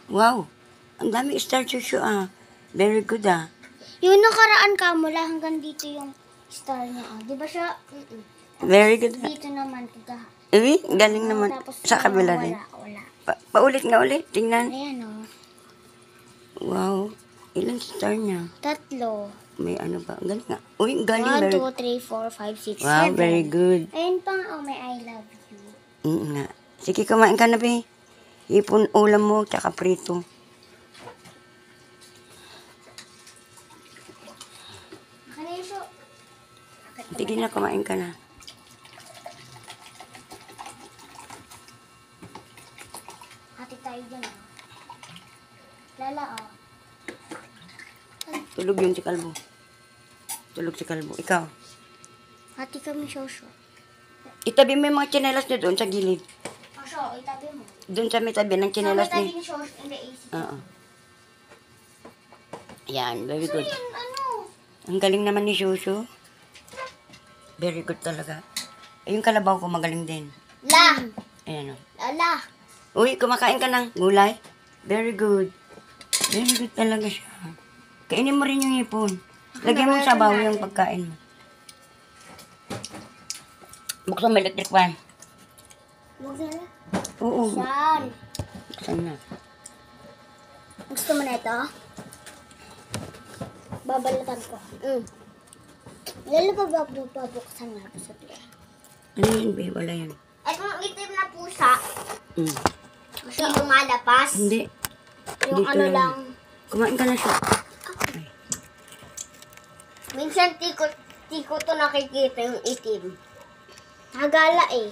Wow. Ang dami star Shushu ah. Very good ah. Yung nakaraan ka mula hanggang dito yung star niya. Di ba siya? Very good ah. Dito naman. Tiga. Galing naman. Tapos Sa kabila wala, rin. wala. Paulit nga ulit. Tingnan. Ayan o. Wow. Ilan star niya? 3. May ano ba? Galing nga. Uy, galing. 1, Very... 2, 3, 4, 5, 6, 7. Wow, very good. Ayun pa nga, may I love you. Nga. Sige, kumain ka na, be. Ipon ulam mo, tsaka prito. Kaneso. Sige na, kumain ka na. Hati tayo dyan o. Lala o. Tulog yun si Kalbo. Tulog si Kalbo. Ikaw. Hati kami shosho. Itabi mo yung mga tsinelas niya doon sa gilid. Shosho, itabi mo. Doon sa may tabi ng tsinelas Sa niya. ni shosho in the AC. Oo. Yan, very So good. yan, ano? Ang galing naman ni Shushu. Very good talaga. Ay, yung kalabaw ko magaling din. La! Ayan o. Lala! Uy, kumakain ka ng gulay. Very good. Very good talaga siya. Kainin mo rin yung ipon. Lagyan mo sa bawo yung pagkain mo. Buksan mo electric fan. Huwag na. Oo. Yan. Saan na? Gusto mo na ito? Babalatan ko. Lalo pa ba babuksan nga sa play? Ano yun, be? Wala yan. Itong itim na pusa, Mm. kasi lumalapas. Hindi. Yung Dito ano lang. lang. Kumain ka na siya. Minsan tiko to nakikita yung itim. Nagala eh.